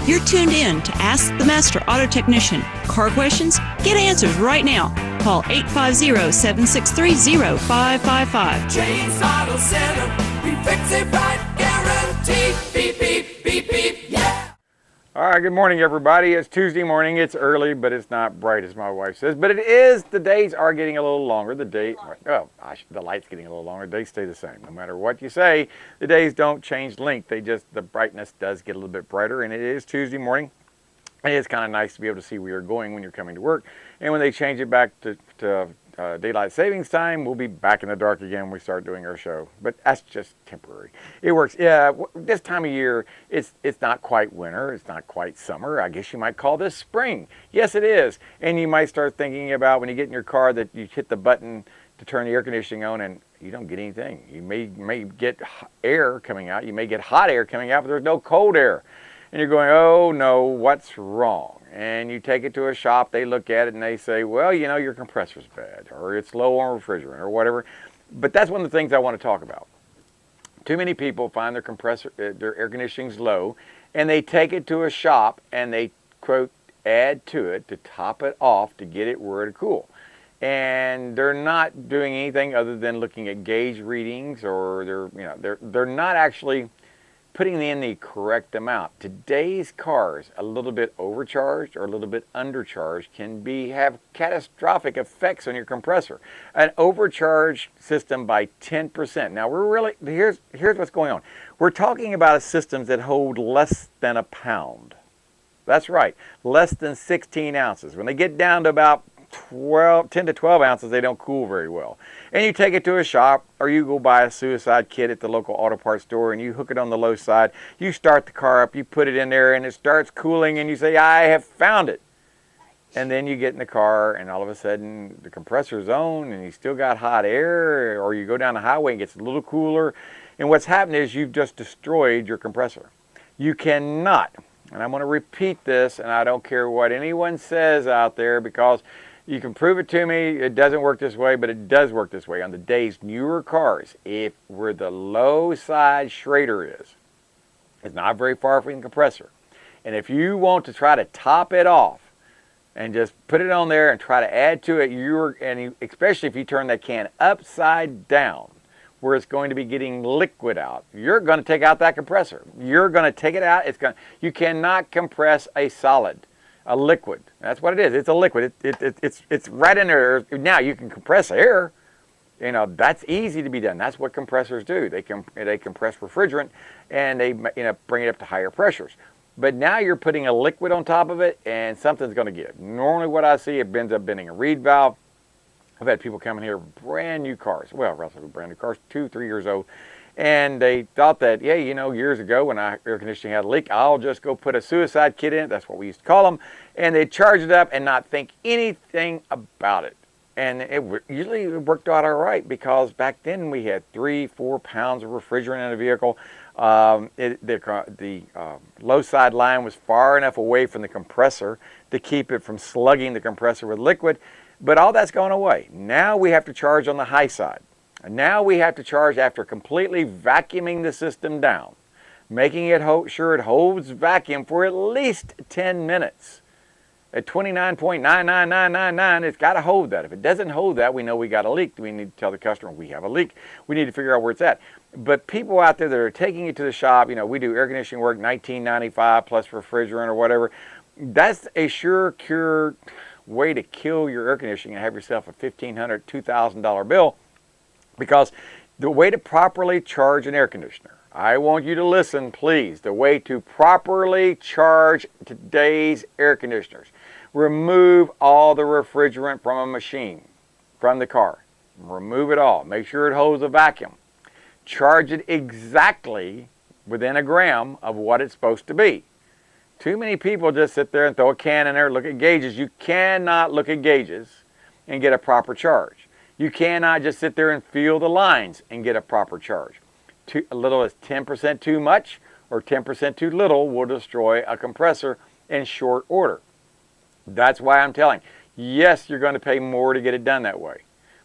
You're tuned in to Ask the Master Auto Technician. Car questions? Get answers right now. Call 850-763-0555. James Auto Center, we fix it right, guaranteed. Beep, beep, beep, beep, yeah. All right, good morning, everybody. It's Tuesday morning. It's early, but it's not bright, as my wife says. But it is. The days are getting a little longer. The light's getting a little longer. The days stay the same. No matter what you say, the days don't change length. The brightness does get a little bit brighter, and it is Tuesday morning. And it's kind of nice to be able to see where you're going when you're coming to work. And when they change it back to daylight savings time, we'll be back in the dark again when we start doing our show. But that's just temporary. It works. Yeah, this time of year, it's not quite winter. It's not quite summer. I guess you might call this spring. Yes, it is. And you might start thinking about when you get in your car that you hit the button to turn the air conditioning on and you don't get anything. You may get air coming out. You may get hot air coming out, but there's no cold air. And you're going, oh no, what's wrong? And you take it to a shop, they look at it and they say, well, you know, your compressor's bad, or it's low on refrigerant, or whatever. But that's one of the things I want to talk about. Too many people find their their air conditioning's low, and they take it to a shop and they, quote, add to it to top it off to get it where to cool. And they're not doing anything other than looking at gauge readings, or they're not actually putting in the correct amount. Today's cars, a little bit overcharged or a little bit undercharged, can have catastrophic effects on your compressor. An overcharged system by 10%. Now here's what's going on. We're talking about systems that hold less than a pound. That's right, less than 16 ounces. When they get down to about 10 to 12 ounces, they don't cool very well. And you take it to a shop, or you go buy a suicide kit at the local auto parts store and you hook it on the low side. You start the car up, you put it in there, and it starts cooling, and you say, I have found it. And then you get in the car, and all of a sudden the compressor's on, and you still got hot air, or you go down the highway and it gets a little cooler. And what's happened is you've just destroyed your compressor. You cannot, and I'm going to repeat this, and I don't care what anyone says out there, because you can prove it to me, it doesn't work this way, but it does work this way. On today's newer cars, if where the low side Schrader is, it's not very far from the compressor. And if you want to try to top it off and just put it on there and try to add to it, especially if you turn that can upside down, where it's going to be getting liquid out, you're going to take out that compressor. You're going to take it out. You cannot compress a solid. A liquid. That's what it is. It's a liquid. It's right in there. Now you can compress air. You know, that's easy to be done. That's what compressors do. They compress refrigerant, and they bring it up to higher pressures. But now you're putting a liquid on top of it, and something's going to give. Normally, what I see, it ends up bending a reed valve. I've had people come in here, brand new cars. Well, relatively brand new cars, 2-3 years old. And they thought that, yeah, years ago when our air conditioning had a leak, I'll just go put a suicide kit in it. That's what we used to call them. And they'd charge it up and not think anything about it. And usually it worked out all right, because back then we had 3-4 pounds of refrigerant in a vehicle. The low side line was far enough away from the compressor to keep it from slugging the compressor with liquid. But all that's gone away. Now we have to charge on the high side. And now we have to charge after completely vacuuming the system down, making it sure it holds vacuum for at least 10 minutes. At 29.99999, it's got to hold that. If it doesn't hold that, we know we got a leak. We need to tell the customer we have a leak. We need to figure out where it's at. But people out there that are taking it to the shop, we do air conditioning work, $19.95 plus refrigerant or whatever. That's a sure cure way to kill your air conditioning and have yourself a $1,500, $2,000 bill. Because the way to properly charge an air conditioner, I want you to listen, please. The way to properly charge today's air conditioners: remove all the refrigerant from a machine, from the car. Remove it all. Make sure it holds a vacuum. Charge it exactly within a gram of what it's supposed to be. Too many people just sit there and throw a can in there, look at gauges. You cannot look at gauges and get a proper charge. You cannot just sit there and feel the lines and get a proper charge. A little as 10% too much or 10% too little will destroy a compressor in short order. That's why I'm telling you, yes, you're going to pay more to get it done that way.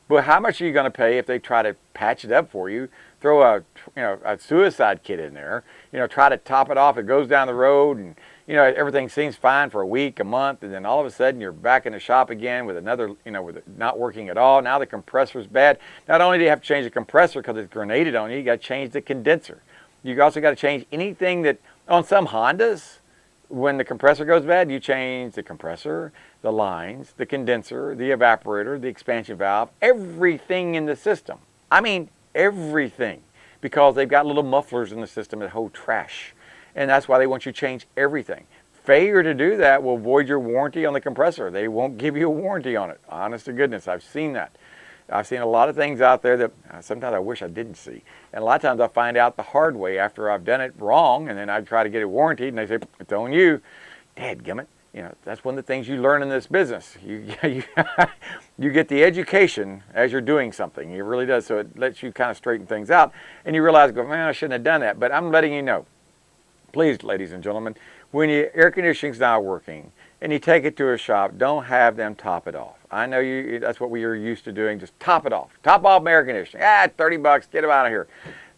But how much are you going to pay if they try to patch it up for you? Throw a suicide kit in there, try to top it off. It goes down the road, and you know, everything seems fine for a week, a month, and then all of a sudden you're back in the shop again with another, you know, with it not working at all. Now the compressor's bad. Not only do you have to change the compressor because it's grenaded on you, you got to change the condenser. You also got to change anything that, on some Hondas, when the compressor goes bad, you change the compressor, the lines, the condenser, the evaporator, the expansion valve, everything in the system. I mean, everything, because they've got little mufflers in the system that hold trash. And that's why they want you to change everything. Failure to do that will void your warranty on the compressor. They won't give you a warranty on it. Honest to goodness, I've seen that. I've seen a lot of things out there that sometimes I wish I didn't see. And a lot of times I find out the hard way after I've done it wrong, and then I try to get it warranted, and they say, it's on you. Dadgummit. You know, that's one of the things you learn in this business. You get the education as you're doing something. It really does. So it lets you kind of straighten things out. And you realize, go, man, I shouldn't have done that. But I'm letting you know, please, ladies and gentlemen, when your air conditioning's not working and you take it to a shop, don't have them top it off. I know that's what we are used to doing. Just top it off. Top off my air conditioning. $30, get them out of here.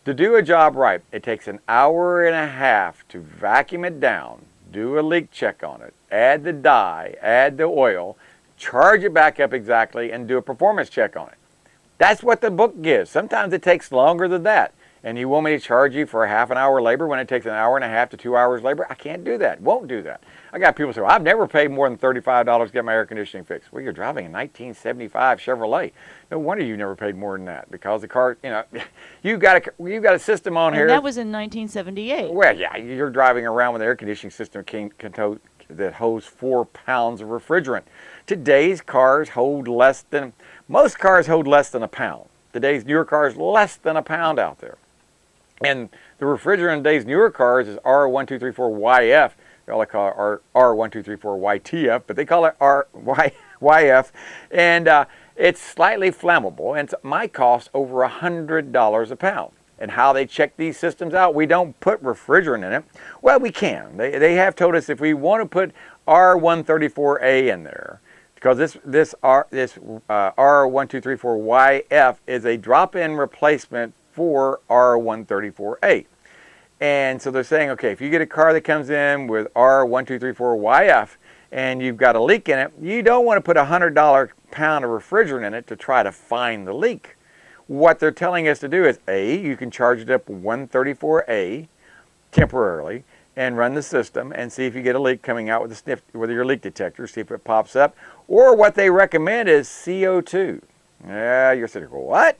To do a job right, it takes an hour and a half to vacuum it down, do a leak check on it, add the dye, add the oil, charge it back up exactly, and do a performance check on it. That's what the book gives. Sometimes it takes longer than that. And you want me to charge you for a half an hour labor when it takes an hour and a half to 2 hours labor? I can't do that. Won't do that. I got people say, well, I've never paid more than $35 to get my air conditioning fixed. Well, you're driving a 1975 Chevrolet. No wonder you never paid more than that, because the car, you know, you've got a system on here. And that was in 1978. Well, yeah, you're driving around with an air conditioning system that holds 4 pounds of refrigerant. Today's cars hold less than, most cars hold less than a pound. Today's newer cars, less than a pound out there. And the refrigerant in today's newer cars is R1234YF. They all call it R1234YTF, but they call it RYF. And it's slightly flammable, and it might cost over $100 a pound. And how they check these systems out, we don't put refrigerant in it. Well, we can. They have told us if we want to put R134A in there, because this R1234YF is a drop-in replacement for R134A. And so they're saying, okay, if you get a car that comes in with R1234YF and you've got a leak in it, you don't want to put a $100 pound of refrigerant in it to try to find the leak. What they're telling us to do is, A, you can charge it up 134A temporarily and run the system and see if you get a leak coming out with your leak detector, see if it pops up. Or what they recommend is CO2. Yeah, you're sitting there, what?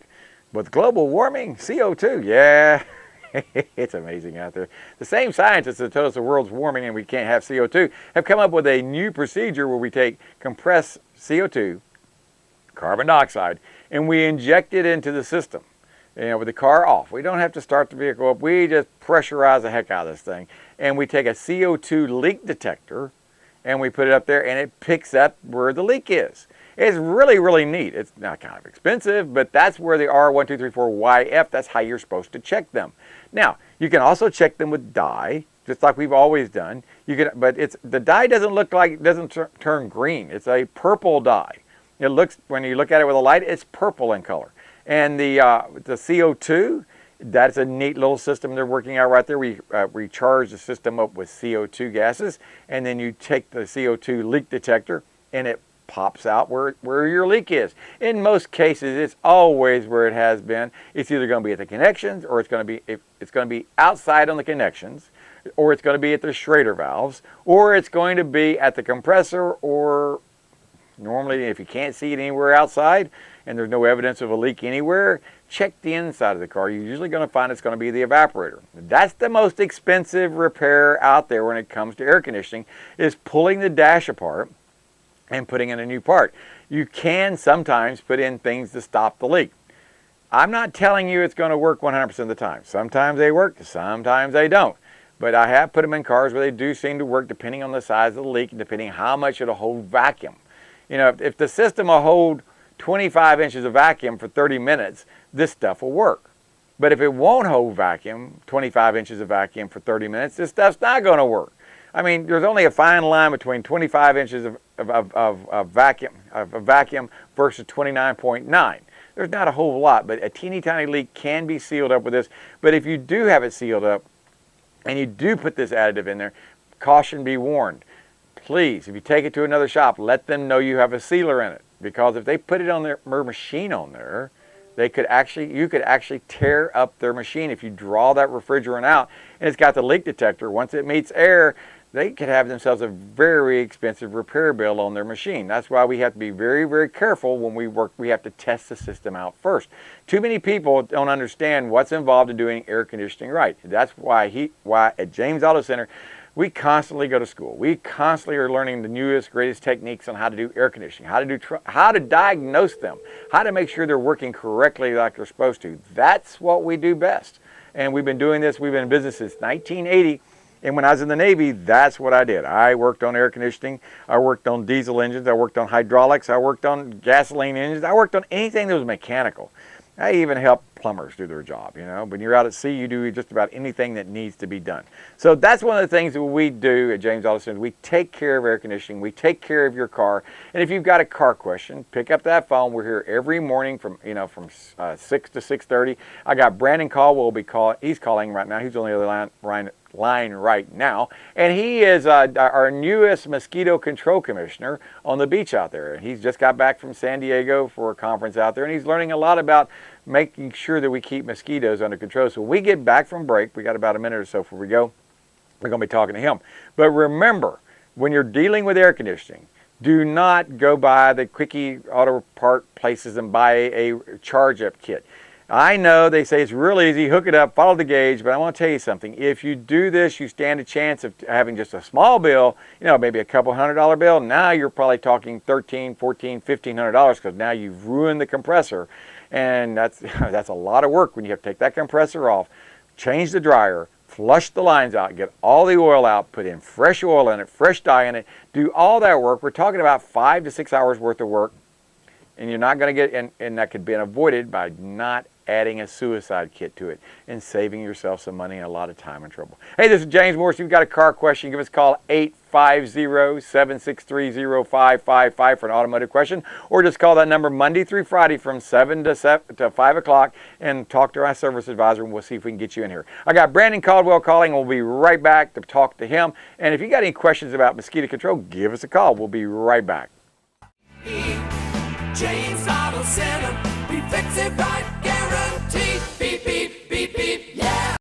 With global warming, CO2, yeah, it's amazing out there. The same scientists that tell us the world's warming and we can't have CO2 have come up with a new procedure where we take compressed CO2, carbon dioxide, and we inject it into the system. You know, with the car off. We don't have to start the vehicle up. We just pressurize the heck out of this thing. And we take a CO2 leak detector and we put it up there, and it picks up where the leak is. It's really, really neat. It's not kind of expensive, but that's where the R1234YF, that's how you're supposed to check them. Now, you can also check them with dye, just like we've always done. But the dye doesn't turn green. It's a purple dye. It looks, when you look at it with a light, it's purple in color. And the CO2, that's a neat little system they're working out right there. We charge the system up with CO2 gases, and then you take the CO2 leak detector, and it pops out where your leak is. In most cases, it's always where it has been. It's either going to be at the connections, or it's going to be outside on the connections, or it's going to be at the Schrader valves, or it's going to be at the compressor, or normally if you can't see it anywhere outside and there's no evidence of a leak anywhere, check the inside of the car. You're usually going to find it's going to be the evaporator. That's the most expensive repair out there when it comes to air conditioning, is pulling the dash apart and putting in a new part. You can sometimes put in things to stop the leak. I'm not telling you it's going to work 100% of the time. Sometimes they work, sometimes they don't. But I have put them in cars where they do seem to work depending on the size of the leak and depending how much it'll hold vacuum. You know, if the system will hold 25 inches of vacuum for 30 minutes, this stuff will work. But if it won't hold vacuum, 25 inches of vacuum for 30 minutes, this stuff's not going to work. I mean, there's only a fine line between 25 inches of vacuum versus 29.9. There's not a whole lot, but a teeny tiny leak can be sealed up with this. But if you do have it sealed up and you do put this additive in there, caution be warned. Please, if you take it to another shop, let them know you have a sealer in it. Because if they put it on their machine on there, you could actually tear up their machine if you draw that refrigerant out and it's got the leak detector. Once it meets air, they could have themselves a very expensive repair bill on their machine. That's why we have to be very, very careful when we work. We have to test the system out first. Too many people don't understand what's involved in doing air conditioning right. That's why at James Auto Center, we constantly go to school. We constantly are learning the newest, greatest techniques on how to do air conditioning, how to diagnose them, how to make sure they're working correctly like they're supposed to. That's what we do best. And we've been doing this. We've been in business since 1980. And when I was in the Navy, that's what I did. I worked on air conditioning. I worked on diesel engines. I worked on hydraulics. I worked on gasoline engines. I worked on anything that was mechanical. I even helped plumbers do their job. When you're out at sea, you do just about anything that needs to be done. So that's one of the things that we do at James Auto Center. We take care of air conditioning. We take care of your car. And if you've got a car question, pick up that phone. We're here every morning from 6 to 6:30. I got Brandon Caldwell will be calling. He's calling right now. He's on the other line right now, and he is our newest mosquito control commissioner on the beach out there. He's just got back from San Diego for a conference out there, and he's learning a lot about making sure that we keep mosquitoes under control. So when we get back from break, we got about a minute or so before we go, we're going to be talking to him. But remember, when you're dealing with air conditioning, do not go by the quickie auto part places and buy a charge-up kit. I know they say it's real easy, hook it up, follow the gauge, but I want to tell you something. If you do this, you stand a chance of having just a small bill, maybe a couple $100 bill. Now you're probably talking $1,300, $1,400, $1,500 because now you've ruined the compressor. And that's a lot of work when you have to take that compressor off, change the dryer, flush the lines out, get all the oil out, put in fresh oil in it, fresh dye in it, do all that work. We're talking about 5 to 6 hours worth of work. And you're not going to get, and that could be avoided by not adding a suicide kit to it and saving yourself some money and a lot of time and trouble. Hey, this is James Morris. If you've got a car question, give us a call, 850-763-0555 for an automotive question, or just call that number Monday through Friday from 7 to 5 o'clock and talk to our service advisor, and we'll see if we can get you in here. I got Brandon Caldwell calling, and we'll be right back to talk to him. And if you got any questions about mosquito control, give us a call. We'll be right back. James Auto Center, we fix it right.